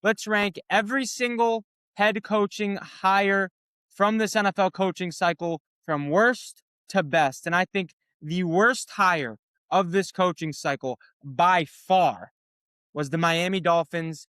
Let's rank every single head coaching hire from this NFL coaching cycle from worst to best. And I think the worst hire of this coaching cycle by far was the Miami Dolphins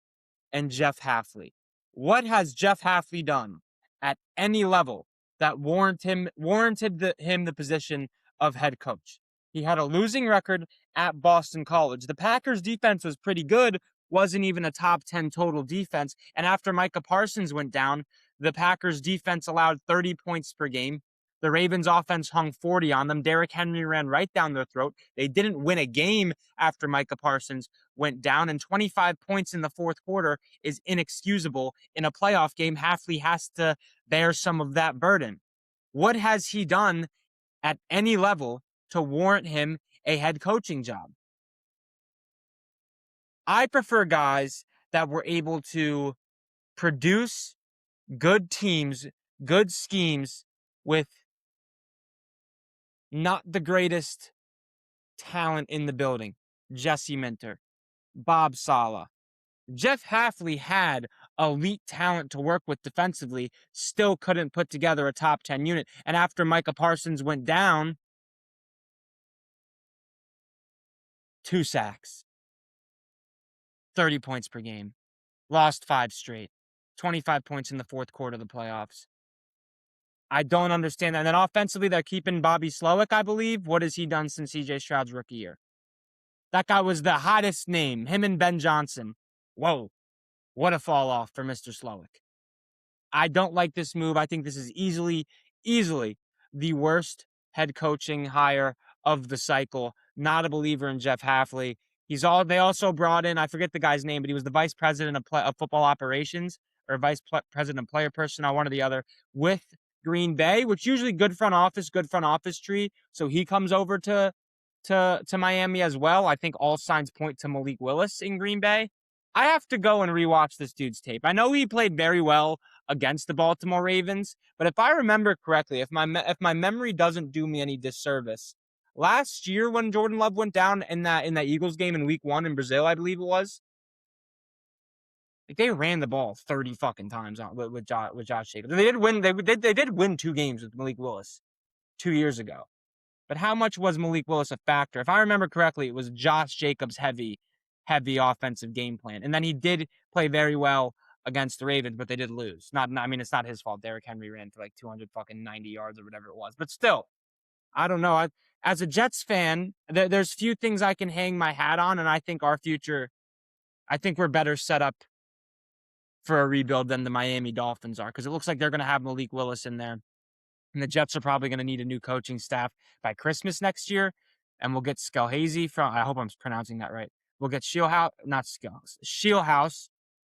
and Jeff Hafley. What has Jeff Hafley done at any level that warranted him the position of head coach? He had a losing record at Boston College. The Packers defense was pretty good, wasn't even a top 10 total defense. And after Micah Parsons went down, the Packers defense allowed 30 points per game. The Ravens offense hung 40 on them. Derrick Henry ran right down their throat. They didn't win a game after Micah Parsons went down, and 25 points in the fourth quarter is inexcusable in a playoff game. Hafley has to bear some of that burden. What has he done at any level to warrant him a head coaching job? I prefer guys that were able to produce good teams, good schemes with not the greatest talent in the building. Jesse Minter, Bob Saleh. Jeff Hafley had elite talent to work with defensively, still couldn't put together a top 10 unit. And after Micah Parsons went down, 2 sacks, 30 points per game, lost 5 straight, 25 points in the fourth quarter of the playoffs. I don't understand that. And then offensively, they're keeping Bobby Slowick, I believe. What has he done since CJ Stroud's rookie year? That guy was the hottest name, him and Ben Johnson. Whoa, what a fall off for Mr. Slowick. I don't like this move. I think this is easily the worst head coaching hire of the cycle. Not a believer in Jeff Hafley. They also brought in, I forget the guy's name, but he was the vice president of football operations or president of player personnel, one or the other, with Green Bay, which usually good front office tree. So he comes over to Miami as well. I think all signs point to Malik Willis in Green Bay. I have to go and rewatch this dude's tape. I know he played very well against the Baltimore Ravens, but if I remember correctly, if my memory doesn't do me any disservice, last year when Jordan Love went down in that Eagles game in Week 1 in Brazil, I believe it was, like they ran the ball 30 fucking times with Josh Jacobs. They did win. They did win 2 games with Malik Willis 2 years ago. But how much was Malik Willis a factor? If I remember correctly, it was Josh Jacobs' heavy offensive game plan. And then he did play very well against the Ravens, but they did lose. I mean, it's not his fault. Derrick Henry ran for like 290 yards or whatever it was. But still, I don't know. As a Jets fan, there's few things I can hang my hat on, and I think we're better set up for a rebuild than the Miami Dolphins are, because it looks like they're going to have Malik Willis in there. And the Jets are probably going to need a new coaching staff by Christmas next year. And we'll get Skelhazy from, I hope I'm pronouncing that right. We'll get Shieldhouse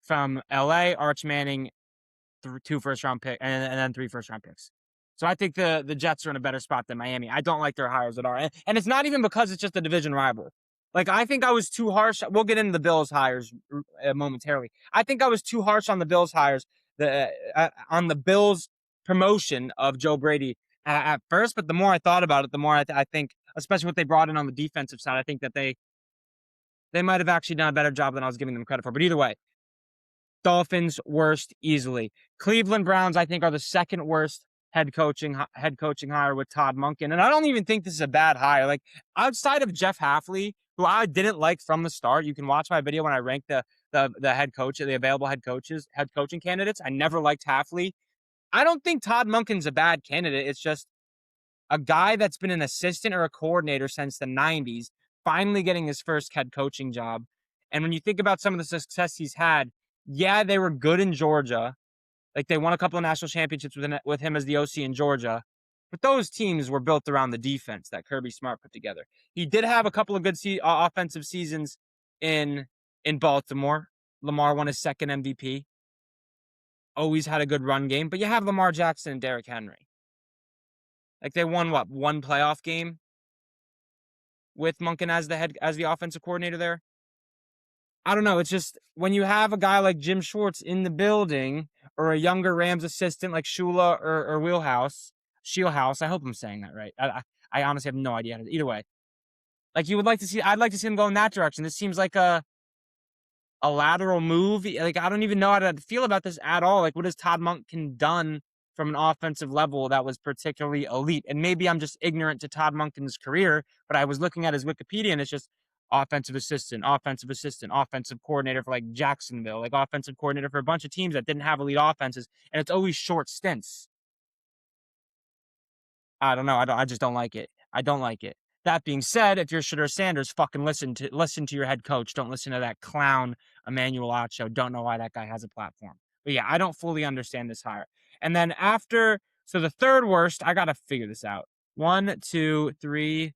from LA, Arch Manning, 2 first-round picks, and then 3 first-round picks. So I think the Jets are in a better spot than Miami. I don't like their hires at all. And it's not even because it's just a division rival. Like, I think I was too harsh. We'll get into the Bills hires momentarily. I think I was too harsh on the Bills hires, on the Bills promotion of Joe Brady at first. But the more I thought about it, the more I think, especially what they brought in on the defensive side, I think that they might have actually done a better job than I was giving them credit for. But either way, Dolphins worst easily. Cleveland Browns, I think, are the second worst head coaching hire with Todd Monken. And I don't even think this is a bad hire. Like, outside of Jeff Hafley, who I didn't like from the start, you can watch my video when I ranked the head coach, the available head coaching candidates. I never liked Hafley. I don't think Todd Monken's a bad candidate. It's just a guy that's been an assistant or a coordinator since the 90s, finally getting his first head coaching job. And when you think about some of the success he's had, yeah, they were good in Georgia. Like, they won a couple of national championships with him as the OC in Georgia. But those teams were built around the defense that Kirby Smart put together. He did have a couple of good offensive seasons in Baltimore. Lamar won his second MVP. Always had a good run game. But you have Lamar Jackson and Derrick Henry. Like, they won, one playoff game with Monken as the offensive coordinator there? I don't know. It's just when you have a guy like Jim Schwartz in the building, or a younger Rams assistant like Shula or Shieldhouse. I hope I'm saying that right. I honestly have no idea. Either way, like, I'd like to see him go in that direction. This seems like a a lateral move. Like, I don't even know how to feel about this at all. Like, what has Todd Monken done from an offensive level that was particularly elite? And maybe I'm just ignorant to Todd Monken's career, but I was looking at his Wikipedia and it's just offensive assistant, offensive assistant, offensive coordinator for like Jacksonville, like offensive coordinator for a bunch of teams that didn't have elite offenses. And it's always short stints. I don't know. I just don't like it. I don't like it. That being said, if you're Shedeur Sanders, fucking listen to your head coach. Don't listen to that clown Emmanuel Acho. Don't know why that guy has a platform. But yeah, I don't fully understand this hire. And then after, so the third worst, I gotta figure this out. 1, 2, 3,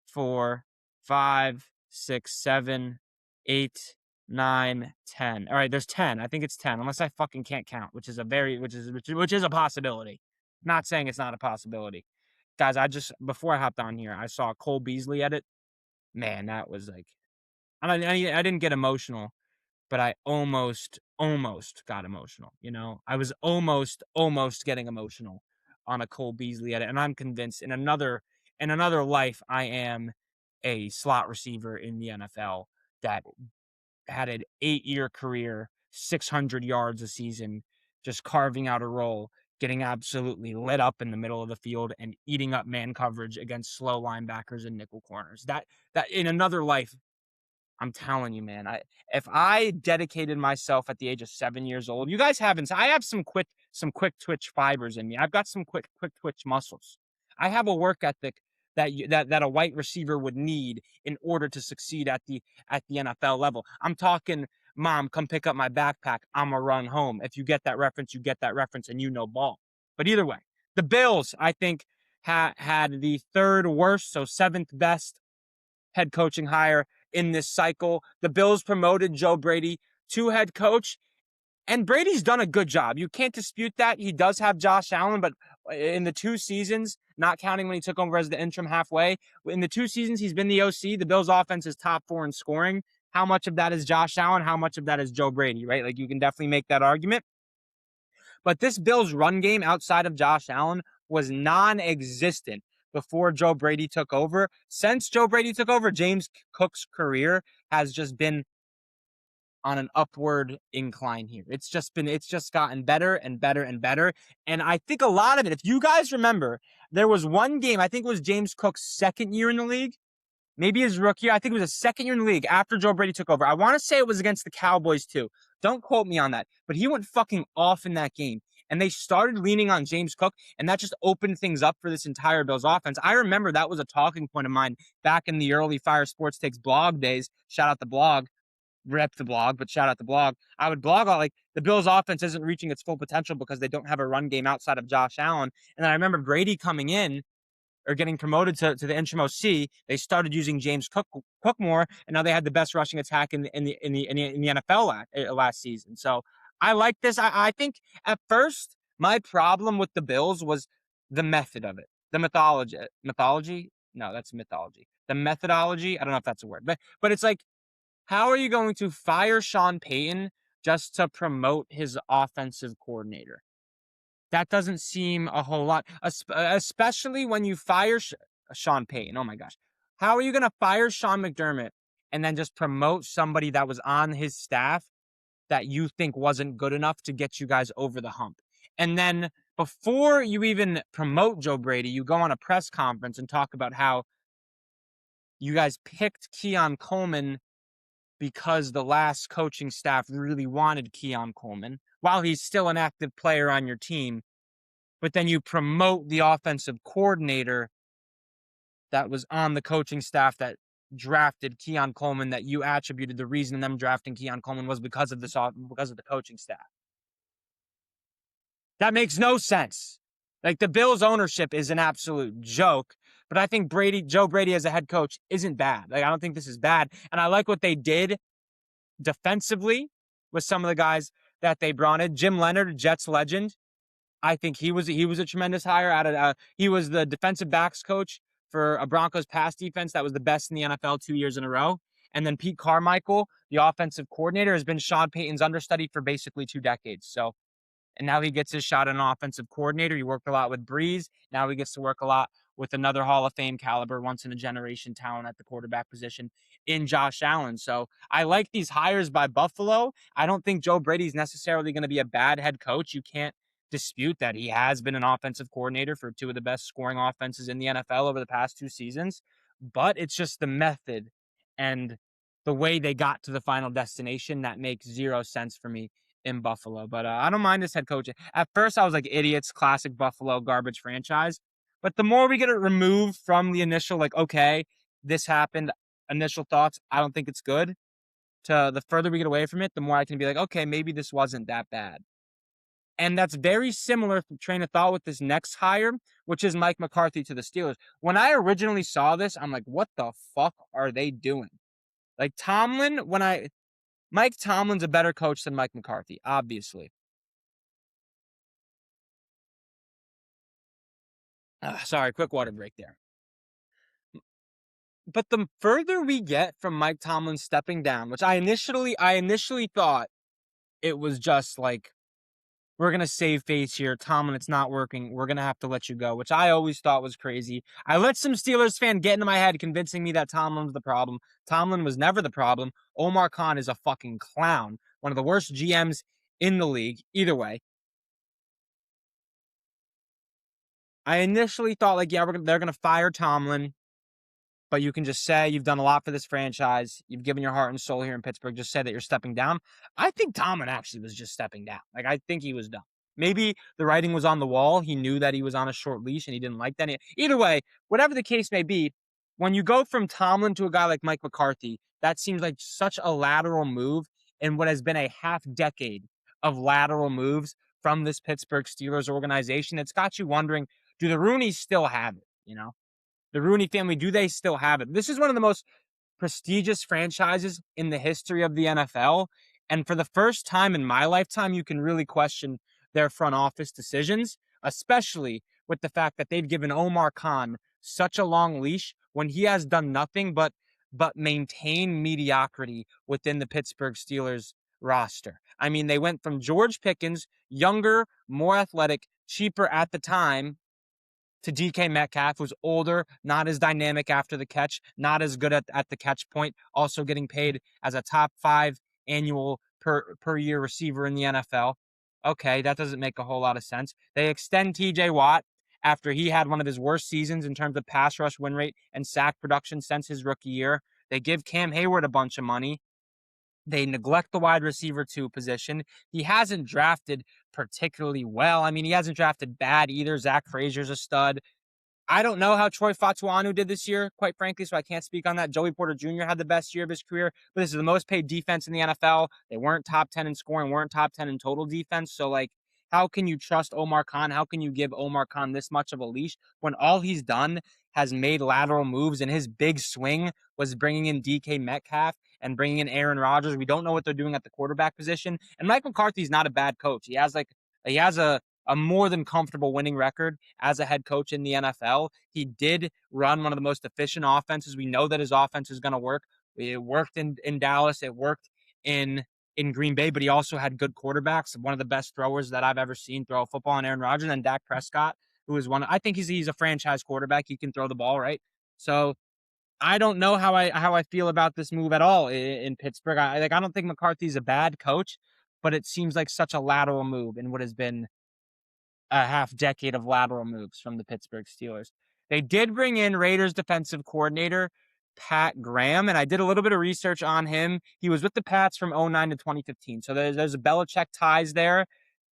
4, 5, 6, 7, 8, 9, 10. All right, there's 10. I think it's 10, unless I fucking can't count, which is a possibility. Not saying it's not a possibility. Guys, before I hopped on here, I saw Cole Beasley edit. Man, that was like, I didn't get emotional, but I almost got emotional. I was almost getting emotional on a Cole Beasley edit, and I'm convinced in another life I am a slot receiver in the NFL that had an 8-year career, 600 yards a season, just carving out a role, getting absolutely lit up in the middle of the field and eating up man coverage against slow linebackers and nickel corners. That in another life, I'm telling you, man, if I dedicated myself at the age of 7 years old, you guys haven't. I have some quick twitch fibers in me. I've got some quick twitch muscles. I have a work ethic that a white receiver would need in order to succeed at the NFL level. I'm talking, Mom, come pick up my backpack. I'm a run home. If you get that reference, you get that reference, and you know ball. But either way, the Bills, I think, had the third worst, so seventh best head coaching hire in this cycle. The Bills promoted Joe Brady to head coach, and Brady's done a good job. You can't dispute that. He does have Josh Allen, but in the 2 seasons, not counting when he took over as the interim halfway, in the 2 seasons he's been the OC, the Bills offense is top 4 in scoring. How much of that is Josh Allen? How much of that is Joe Brady, right? Like, you can definitely make that argument. But this Bills run game outside of Josh Allen was non-existent before Joe Brady took over. Since Joe Brady took over, James Cook's career has just been on an upward incline here. It's just gotten better and better and better. And I think a lot of it, if you guys remember, there was one game, I think it was James Cook's second year in the league, maybe his rookie year. I think it was his second year in the league after Joe Brady took over. I want to say it was against the Cowboys too. Don't quote me on that. But he went fucking off in that game. And they started leaning on James Cook, and that just opened things up for this entire Bills offense. I remember that was a talking point of mine back in the early Fire Sports Takes blog days. Shout out the blog. Rep the blog, but shout out the blog. I would blog on like the Bills offense isn't reaching its full potential because they don't have a run game outside of Josh Allen. And then I remember Brady coming in or getting promoted to the interim OC. They started using James Cook more, and now they had the best rushing attack in the NFL last season. So I like this. I think at first my problem with the Bills was the method of it, the mythology. No, that's mythology. The methodology. I don't know if that's a word, but it's like, how are you going to fire Sean Payton just to promote his offensive coordinator? That doesn't seem a whole lot, especially when you fire Sean Payton. Oh my gosh. How are you going to fire Sean McDermott and then just promote somebody that was on his staff that you think wasn't good enough to get you guys over the hump? And then before you even promote Joe Brady, you go on a press conference and talk about how you guys picked Keon Coleman because the last coaching staff really wanted Keon Coleman while he's still an active player on your team. But then you promote the offensive coordinator that was on the coaching staff that drafted Keon Coleman, that you attributed the reason them drafting Keon Coleman was because of the coaching staff. That makes no sense. Like, the Bills ownership is an absolute joke, but I think Joe Brady as a head coach isn't bad. Like, I don't think this is bad. And I like what they did defensively with some of the guys that they brought in. Jim Leonard, Jets legend. I think he was a tremendous hire. He was the defensive backs coach for a Broncos pass defense that was the best in the NFL 2 years in a row. And then Pete Carmichael, the offensive coordinator, has been Sean Payton's understudy for basically 2 decades. So, and now he gets his shot at an offensive coordinator. He worked a lot with Breeze. Now he gets to work a lot with another Hall of Fame caliber, once in a generation talent at the quarterback position in Josh Allen. So I like these hires by Buffalo. I don't think Joe Brady's necessarily going to be a bad head coach. You can't dispute that he has been an offensive coordinator for two of the best scoring offenses in the NFL over the past 2 seasons, but it's just the method and the way they got to the final destination that makes zero sense for me in Buffalo. But I don't mind this head coach. At first, I was like, idiots, classic Buffalo garbage franchise. But the more we get it removed from the initial, like, okay, this happened, initial thoughts, I don't think it's good, to the further we get away from it, the more I can be like, okay, maybe this wasn't that bad. And that's very similar train of thought with this next hire, which is Mike McCarthy to the Steelers. When I originally saw this, I'm like, what the fuck are they doing? Like Mike Tomlin's a better coach than Mike McCarthy, obviously. Sorry, quick water break there. But the further we get from Mike Tomlin stepping down, which I initially thought it was just like, we're going to save face here. Tomlin, it's not working. We're going to have to let you go, which I always thought was crazy. I let some Steelers fan get into my head convincing me that Tomlin was the problem. Tomlin was never the problem. Omar Khan is a fucking clown. One of the worst GMs in the league. Either way, I initially thought like, yeah, they're going to fire Tomlin, but you can just say you've done a lot for this franchise. You've given your heart and soul here in Pittsburgh. Just say that you're stepping down. I think Tomlin actually was just stepping down. Like, I think he was done. Maybe the writing was on the wall. He knew that he was on a short leash and he didn't like that. Either way, whatever the case may be, when you go from Tomlin to a guy like Mike McCarthy, that seems like such a lateral move in what has been a half decade of lateral moves from this Pittsburgh Steelers organization. It's got you wondering, do the Rooneys still have it? You know, the Rooney family, do they still have it? This is one of the most prestigious franchises in the history of the NFL. And for the first time in my lifetime, you can really question their front office decisions, especially with the fact that they've given Omar Khan such a long leash when he has done nothing but maintain mediocrity within the Pittsburgh Steelers roster. I mean, they went from George Pickens, younger, more athletic, cheaper at the time, to DK Metcalf, who's older, not as dynamic after the catch, not as good at the catch point, also getting paid as a top 5 annual per year receiver in the NFL. Okay, that doesn't make a whole lot of sense. They extend TJ Watt after he had one of his worst seasons in terms of pass rush win rate and sack production since his rookie year. They give Cam Hayward a bunch of money. They neglect the wide receiver 2 position. He hasn't drafted particularly well. I mean, he hasn't drafted bad either. Zach Frazier's a stud. I don't know how Troy Fatuanu did this year, quite frankly, so I can't speak on that. Joey Porter Jr. had the best year of his career, but this is the most paid defense in the NFL. They weren't top 10 in scoring, weren't top 10 in total defense. So, like, how can you trust Omar Khan? How can you give Omar Khan this much of a leash when all he's done has made lateral moves and his big swing was bringing in DK Metcalf and bringing in Aaron Rodgers? We don't know what they're doing at the quarterback position. And Mike McCarthy's not a bad coach. He has a more than comfortable winning record as a head coach in the NFL. He did run one of the most efficient offenses. We know that his offense is going to work. It worked in Dallas. It worked in Green Bay, but he also had good quarterbacks. One of the best throwers that I've ever seen throw a football in Aaron Rodgers, and Dak Prescott, who is I think he's a franchise quarterback. He can throw the ball, right? So I don't know how I feel about this move at all in Pittsburgh. I don't think McCarthy's a bad coach, but it seems like such a lateral move in what has been a half decade of lateral moves from the Pittsburgh Steelers. They did bring in Raiders defensive coordinator Pat Graham, and I did a little bit of research on him. He was with the Pats from 2009 to 2015. So there's a Belichick ties there.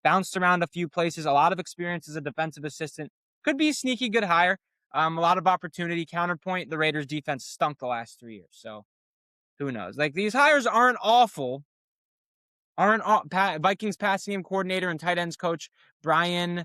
Bounced around a few places, a lot of experience as a defensive assistant. Could be a sneaky good hire. A lot of opportunity. Counterpoint, the Raiders defense stunk the last 3 years. So who knows? Like, these hires aren't awful. Vikings passing game coordinator and tight ends coach Brian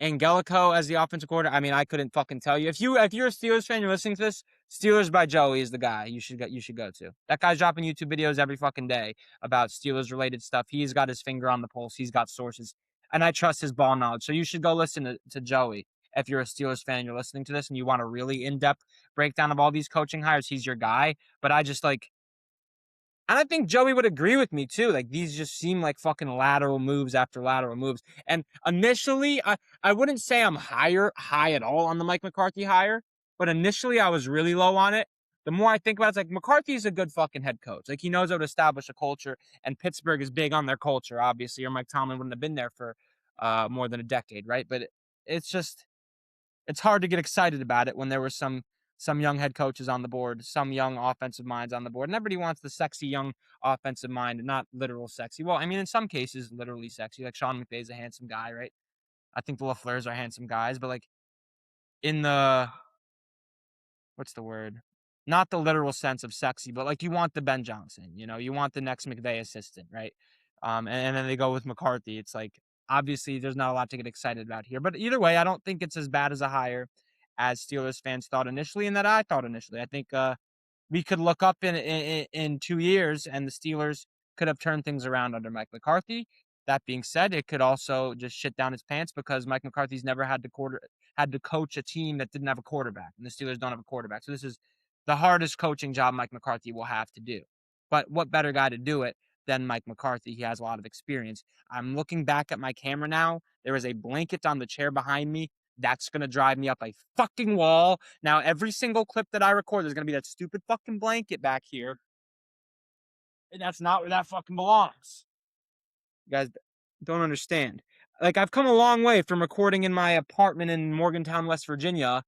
Angelico as the offensive coordinator. I mean, I couldn't fucking tell you. If you're a Steelers fan, you're listening to this, Steelers by Joey is the guy you should go to. That guy's dropping YouTube videos every fucking day about Steelers related stuff. He's got his finger on the pulse. He's got sources, and I trust his ball knowledge. So you should go listen to Joey if you're a Steelers fan and you're listening to this and you want a really in-depth breakdown of all these coaching hires. He's your guy. But I just, like, And I think Joey would agree with me too. Like these just seem like fucking lateral moves after lateral moves. And initially, I wouldn't say I'm high at all on the Mike McCarthy hire, but initially I was really low on it. The more I think about it, it's like McCarthy's a good fucking head coach. Like he knows how to establish a culture, and Pittsburgh is big on their culture, obviously, or Mike Tomlin wouldn't have been there for more than a decade, right? But it's just it's hard to get excited about it when there were some young head coaches on the board, some young offensive minds on the board, and everybody wants the sexy young offensive mind, not literal sexy. Well, I mean, in some cases, literally sexy. Like Sean McVay's a handsome guy, right? I think the LaFleurs are handsome guys, but like in the what's the word? Not the literal sense of sexy, but like you want the Ben Johnson, you want the next McVay assistant, right? And then they go with McCarthy. It's like obviously there's not a lot to get excited about here, but either way, I don't think it's as bad as a hire as Steelers fans thought initially, and that I thought initially. I think we could look up in 2 years, and the Steelers could have turned things around under Mike McCarthy. That being said, it could also just shit down his pants because Mike McCarthy's never had to coach a team that didn't have a quarterback, and the Steelers don't have a quarterback. So this is the hardest coaching job Mike McCarthy will have to do. But what better guy to do it than Mike McCarthy? He has a lot of experience. I'm looking back at my camera now. There is a blanket on the chair behind me. That's going to drive me up a fucking wall. Now, every single clip that I record, there's going to be that stupid fucking blanket back here. And that's not where that fucking belongs. You guys don't understand. Like, I've come a long way from recording in my apartment in Morgantown, West Virginia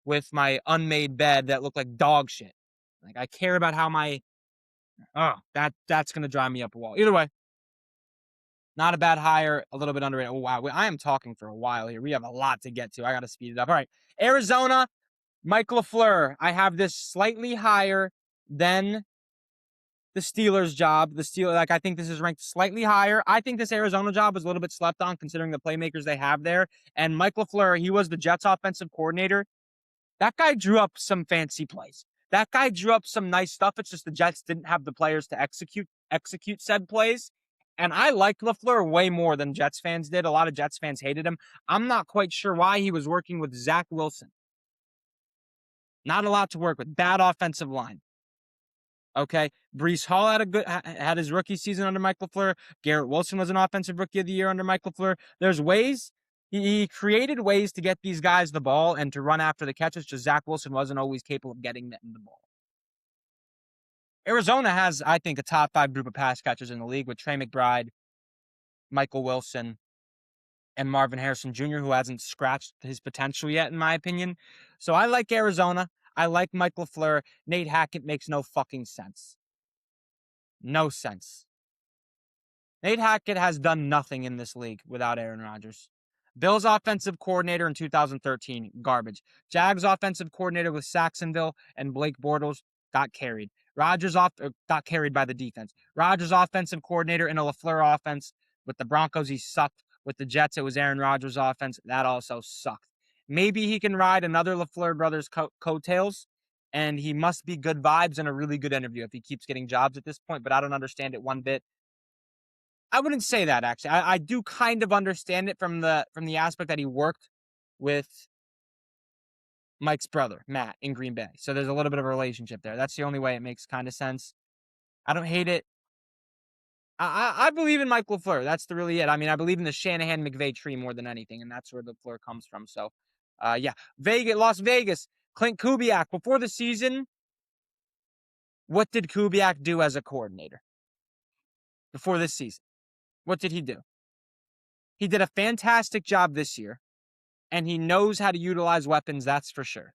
with my unmade bed that looked like dog shit. Like, I care about how that's going to drive me up a wall. Either way, not a bad hire, a little bit underrated. Oh, wow. I am talking for a while here. We have a lot to get to. I got to speed it up. All right. Arizona, Mike LaFleur. I have this slightly higher than the Steelers job. I think this is ranked slightly higher. I think this Arizona job was a little bit slept on considering the playmakers they have there. And Mike LaFleur, he was the Jets offensive coordinator. That guy drew up some fancy plays. That guy drew up some nice stuff. It's just the Jets didn't have the players to execute said plays. And I liked LaFleur way more than Jets fans did. A lot of Jets fans hated him. I'm not quite sure why he was working with Zach Wilson. Not a lot to work with. Bad offensive line. Okay, Breece Hall had his rookie season under Mike LaFleur. Garrett Wilson was an offensive rookie of the year under Mike LaFleur. There's ways he created ways to get these guys the ball and to run after the catches. Just Zach Wilson wasn't always capable of getting them the ball. Arizona has, I think, a top 5 group of pass catchers in the league with Trey McBride, Michael Wilson, and Marvin Harrison Jr., who hasn't scratched his potential yet, in my opinion. So I like Arizona. I like Mike LaFleur. Nate Hackett makes no fucking sense. No sense. Nate Hackett has done nothing in this league without Aaron Rodgers. Bills offensive coordinator in 2013, garbage. Jags offensive coordinator with Saxonville and Blake Bortles got carried. Got carried by the defense. Rodgers offensive coordinator in a LaFleur offense with the Broncos, he sucked. With the Jets, it was Aaron Rodgers offense. That also sucked. Maybe he can ride another LaFleur brothers coattails, and he must be good vibes and a really good interview if he keeps getting jobs at this point, but I don't understand it one bit. I wouldn't say that actually. I do kind of understand it from the aspect that he worked with Mike's brother, Matt, in Green Bay. So there's a little bit of a relationship there. That's the only way it makes kind of sense. I don't hate it. I believe in Mike LaFleur. That's really it. I mean, I believe in the Shanahan McVay tree more than anything, and that's where LaFleur comes from. So, yeah. Las Vegas, Clint Kubiak. Before the season, what did Kubiak do as a coordinator? Before this season, what did he do? He did a fantastic job this year, and he knows how to utilize weapons, that's for sure.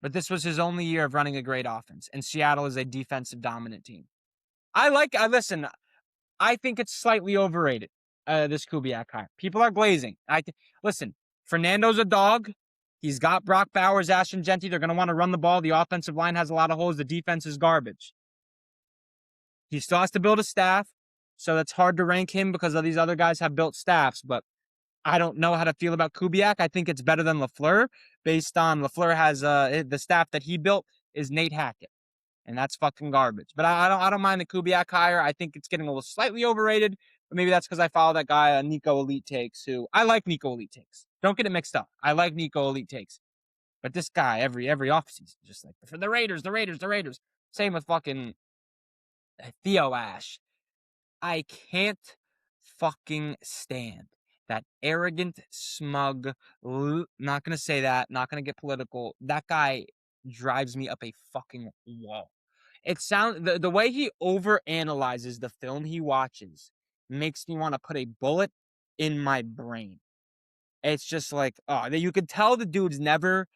But this was his only year of running a great offense, and Seattle is a defensive dominant team. Listen, I think it's slightly overrated, this Kubiak hire. People are glazing. Listen, Fernando's a dog. He's got Brock Bowers, Ashton Jeanty. They're going to want to run the ball. The offensive line has a lot of holes. The defense is garbage. He still has to build a staff, so that's hard to rank him because of these other guys have built staffs, but I don't know how to feel about Kubiak. I think it's better than LaFleur based on LaFleur has the staff that he built is Nate Hackett, and that's fucking garbage. But I don't mind the Kubiak hire. I think it's getting a little slightly overrated, but maybe that's because I follow that guy Nico Elite Takes, who I like Nico Elite Takes. Don't get it mixed up. I like Nico Elite Takes, but this guy every offseason just like for the Raiders. Same with fucking Theo Ash. I can't fucking stand that arrogant, smug, not gonna say that, not gonna get political. That guy drives me up a fucking wall. It sounds the way he overanalyzes the film he watches makes me want to put a bullet in my brain. It's just like, oh, you could tell the dude's never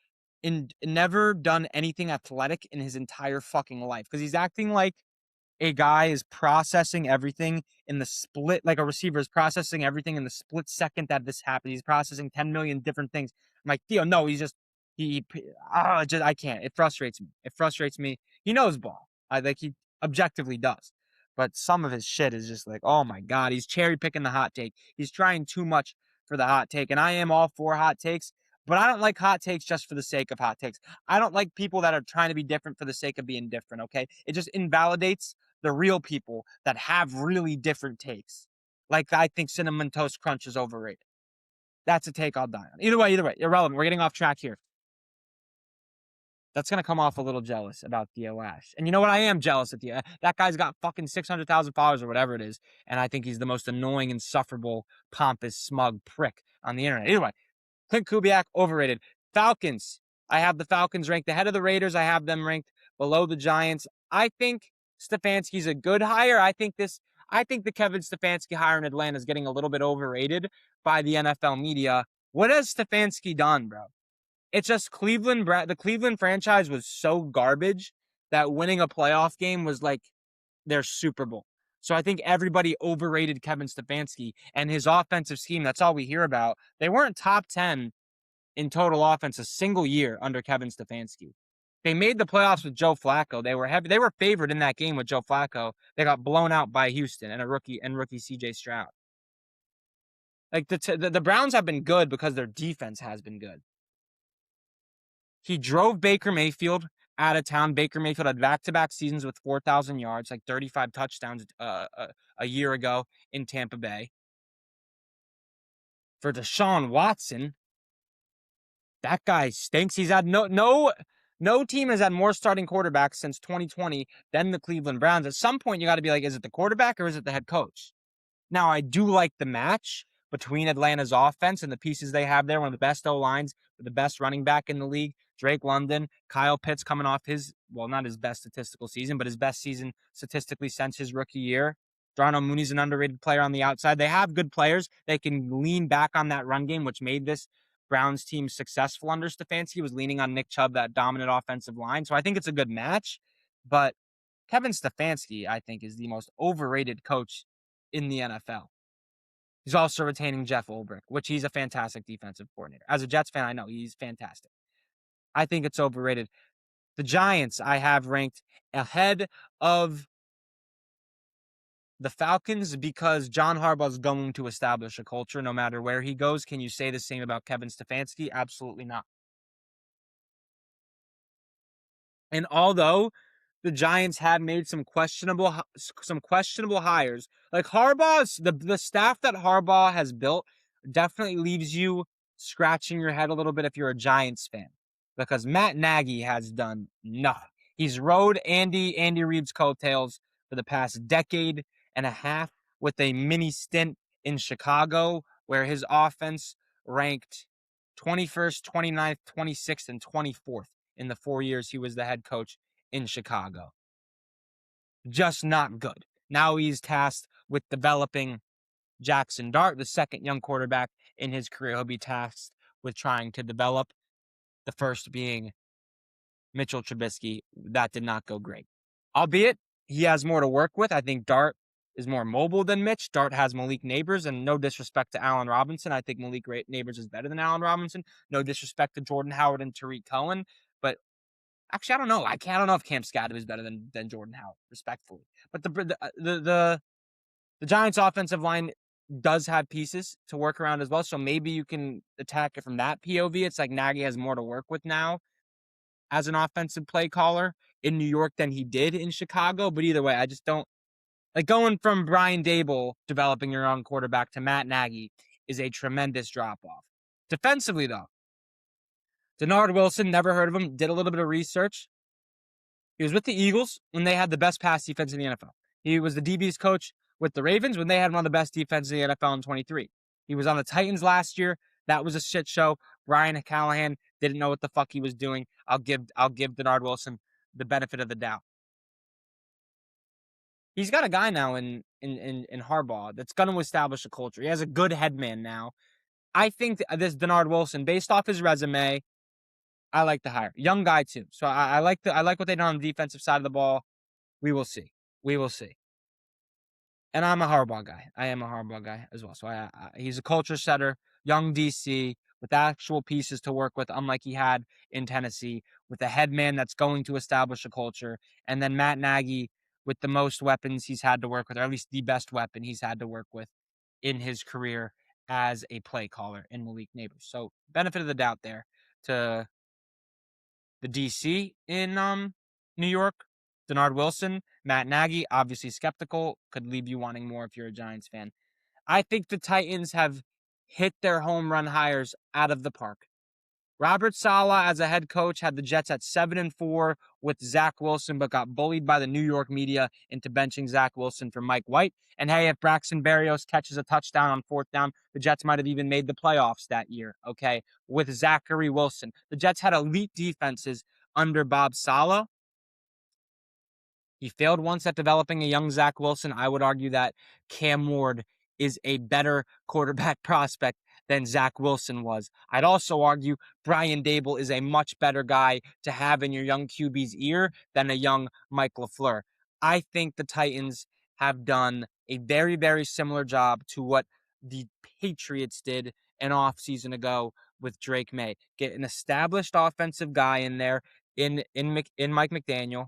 done anything athletic in his entire fucking life because he's acting like a guy is processing everything in the split, like a receiver is processing everything in the split second that this happens. He's processing 10 million different things. I'm like, Theo, no, he's just, I can't. It frustrates me. It frustrates me. He knows ball. I think he objectively does. But some of his shit is just like, oh my God, he's cherry picking the hot take. He's trying too much for the hot take. And I am all for hot takes, but I don't like hot takes just for the sake of hot takes. I don't like people that are trying to be different for the sake of being different, okay? It just invalidates the real people that have really different takes. Like I think Cinnamon Toast Crunch is overrated. That's a take I'll die on. Either way, irrelevant. We're getting off track here. That's gonna come off a little jealous about Theo Ash. And you know what? I am jealous of Theo. That guy's got fucking 600,000 followers or whatever it is. And I think he's the most annoying, insufferable, pompous, smug prick on the internet. Either way, Clint Kubiak, overrated. Falcons. I have the Falcons ranked ahead of the Raiders. I have them ranked below the Giants. I think Stefanski's a good hire. I think the Kevin Stefanski hire in Atlanta is getting a little bit overrated by the NFL media. What has Stefanski done, bro? It's just Cleveland. The Cleveland franchise was so garbage that winning a playoff game was like their Super Bowl. So I think everybody overrated Kevin Stefanski and his offensive scheme. That's all we hear about. They weren't top 10 in total offense a single year under Kevin Stefanski. They made the playoffs with Joe Flacco. They were favored in that game with Joe Flacco. They got blown out by Houston and rookie CJ Stroud. Like the Browns have been good because their defense has been good. He drove Baker Mayfield out of town. Baker Mayfield had back-to-back seasons with 4,000 yards, like 35 touchdowns a year ago in Tampa Bay. For Deshaun Watson, that guy stinks. He's had no team has had more starting quarterbacks since 2020 than the Cleveland Browns. At some point, you got to be like, is it the quarterback or is it the head coach? Now, I do like the match between Atlanta's offense and the pieces they have there. One of the best O-lines, with the best running back in the league, Drake London. Kyle Pitts coming off not his best statistical season, but his best season statistically since his rookie year. Darnell Mooney's an underrated player on the outside. They have good players. They can lean back on that run game, which made this Browns team successful under Stefanski, was leaning on Nick Chubb, that dominant offensive line. So I think it's a good match. But Kevin Stefanski, I think, is the most overrated coach in the NFL. He's also retaining Jeff Ulbrich, which he's a fantastic defensive coordinator. As a Jets fan, I know he's fantastic. I think it's overrated. The Giants I have ranked ahead of the Falcons because John Harbaugh is going to establish a culture no matter where he goes. Can you say the same about Kevin Stefanski? Absolutely not. And although the Giants have made some questionable hires, like Harbaugh's the staff that Harbaugh has built definitely leaves you scratching your head a little bit if you're a Giants fan, because Matt Nagy has done nothing. He's rode Andy Reid's coattails for the past decade and a half with a mini stint in Chicago where his offense ranked 21st, 29th, 26th, and 24th in the 4 years he was the head coach in Chicago. Just not good. Now he's tasked with developing Jackson Dart, the second young quarterback in his career. He'll be tasked with trying to develop, the first being Mitchell Trubisky. That did not go great. Albeit, he has more to work with. I think Dart is more mobile than Mitch. Dart has Malik Nabers, and no disrespect to Allen Robinson. I think Malik Nabers is better than Allen Robinson. No disrespect to Jordan Howard and Tariq Cohen. But actually, I don't know. I don't know if Cam Skadden is better than Jordan Howard, respectfully. But the Giants' offensive line does have pieces to work around as well. So maybe you can attack it from that POV. It's like Nagy has more to work with now as an offensive play caller in New York than he did in Chicago. But either way, I just don't like going from Brian Daboll developing your own quarterback to Matt Nagy is a tremendous drop off. Defensively, though, Denard Wilson, never heard of him, did a little bit of research. He was with the Eagles when they had the best pass defense in the NFL. He was the DB's coach with the Ravens when they had one of the best defenses in the NFL in 23. He was on the Titans last year. That was a shit show. Brian Callahan didn't know what the fuck he was doing. I'll give Denard Wilson the benefit of the doubt. He's got a guy now in Harbaugh that's going to establish a culture. He has a good head man now. I think this Denard Wilson, based off his resume, I like the hire. Young guy too. So I like what they done on the defensive side of the ball. We will see. We will see. And I'm a Harbaugh guy. I am a Harbaugh guy as well. So he's a culture setter, young DC with actual pieces to work with, unlike he had in Tennessee, with a head man that's going to establish a culture. And then Matt Nagy with the most weapons he's had to work with, or at least the best weapon he's had to work with in his career as a play caller in Malik Nabers. So benefit of the doubt there to the DC in New York. Denard Wilson, Matt Nagy, obviously skeptical, could leave you wanting more if you're a Giants fan. I think the Titans have hit their home run hires out of the park. Robert Saleh, as a head coach, had the Jets at 7-4 with Zach Wilson, but got bullied by the New York media into benching Zach Wilson for Mike White. And hey, if Braxton Berrios catches a touchdown on fourth down, the Jets might have even made the playoffs that year, okay, with Zachary Wilson. The Jets had elite defenses under Bob Saleh. He failed once at developing a young Zach Wilson. I would argue that Cam Ward is a better quarterback prospect than Zach Wilson was. I'd also argue Brian Daboll is a much better guy to have in your young QB's ear than a young Mike LaFleur. I think the Titans have done a very, very similar job to what the Patriots did an offseason ago with Drake May. Get an established offensive guy in there in Mike McDaniel.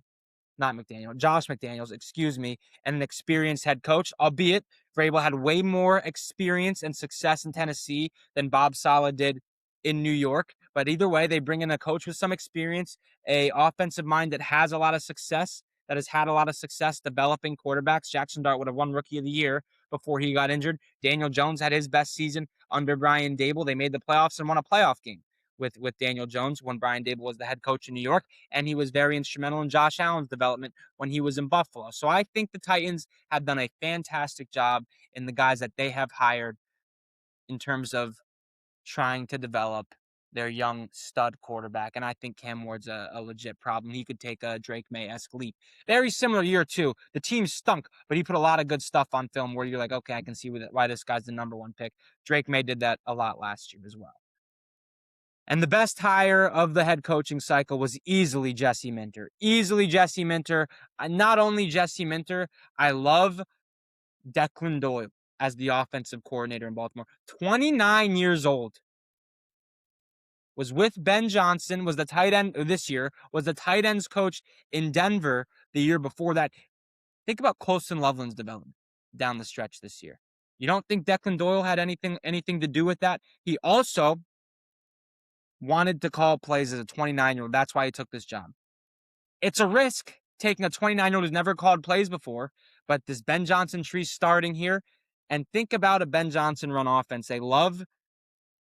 Not McDaniel, Josh McDaniels, excuse me, and an experienced head coach, albeit Vrabel had way more experience and success in Tennessee than Bob Saleh did in New York. But either way, they bring in a coach with some experience, a offensive mind that has a lot of success, that has had a lot of success developing quarterbacks. Jackson Dart would have won Rookie of the Year before he got injured. Daniel Jones had his best season under Brian Daboll. They made the playoffs and won a playoff game with Daniel Jones when Brian Daboll was the head coach in New York, and he was very instrumental in Josh Allen's development when he was in Buffalo. So I think the Titans have done a fantastic job in the guys that they have hired in terms of trying to develop their young stud quarterback. And I think Cam Ward's a legit problem. He could take a Drake May-esque leap. Very similar year, too. The team stunk, but he put a lot of good stuff on film where you're like, okay, I can see why this guy's the number one pick. Drake May did that a lot last year as well. And the best hire of the head coaching cycle was easily Jesse Minter. Easily Jesse Minter. Not only Jesse Minter, I love Declan Doyle as the offensive coordinator in Baltimore. 29 years old. Was with Ben Johnson, was the tight end this year, was the tight ends coach in Denver the year before that. Think about Colston Loveland's development down the stretch this year. You don't think Declan Doyle had anything to do with that? He also wanted to call plays as a 29-year-old. That's why he took this job. It's a risk taking a 29-year-old who's never called plays before, but this Ben Johnson tree starting here. And think about a Ben Johnson run offense. They love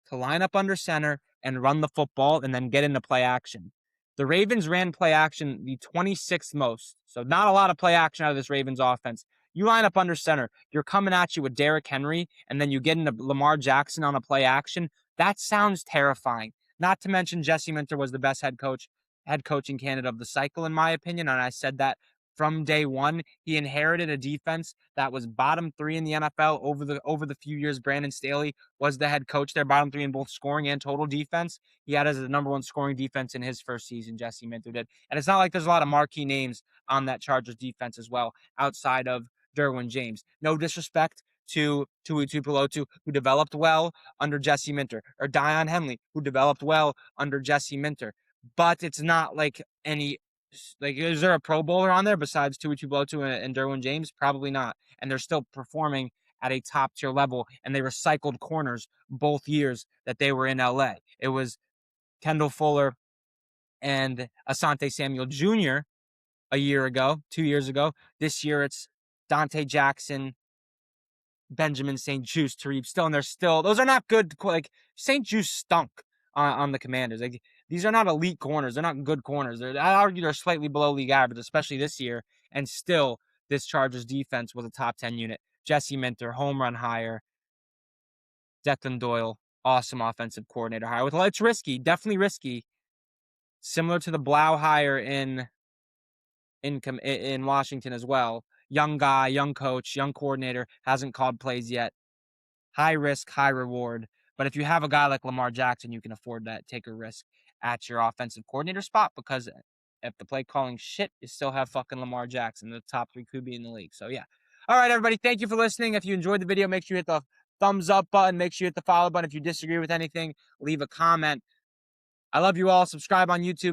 to line up under center and run the football and then get into play action. The Ravens ran play action the 26th most. So not a lot of play action out of this Ravens offense. You line up under center, you're coming at you with Derrick Henry, and then you get into Lamar Jackson on a play action. That sounds terrifying. Not to mention Jesse Minter was the best head coaching candidate of the cycle, in my opinion. And I said that from day one. He inherited a defense that was bottom 3 in the NFL over the few years Brandon Staley was the head coach there, bottom 3 in both scoring and total defense. He had as the number 1 scoring defense in his first season, Jesse Minter did. And it's not like there's a lot of marquee names on that Chargers defense as well, outside of Derwin James. No disrespect to Tuipulotu, who developed well under Jesse Minter, or Dion Henley, who developed well under Jesse Minter. But it's not like is there a Pro Bowler on there besides Tuipulotu and Derwin James? Probably not. And they're still performing at a top tier level. And they recycled corners both years that they were in LA. It was Kendall Fuller and Asante Samuel Jr. a year ago, 2 years ago. This year it's Dante Jackson, Benjamin St-Juste, Tariq still, and those are not good. Like St-Juste stunk on the Commanders. Like these are not elite corners. They're not good corners. I argue they're slightly below league average, especially this year. And still, this Chargers defense was a top 10 unit. Jesse Minter, home run hire. Declan Doyle, awesome offensive coordinator hire. It's risky, definitely risky. Similar to the Blau hire in Washington as well. Young guy, young coach, young coordinator, hasn't called plays yet. High risk, high reward. But if you have a guy like Lamar Jackson, you can afford that. Take a risk at your offensive coordinator spot, because if the play calling shit, you still have fucking Lamar Jackson, the top 3 QB in the league. So yeah. All right, everybody. Thank you for listening. If you enjoyed the video, make sure you hit the thumbs up button. Make sure you hit the follow button. If you disagree with anything, leave a comment. I love you all. Subscribe on YouTube.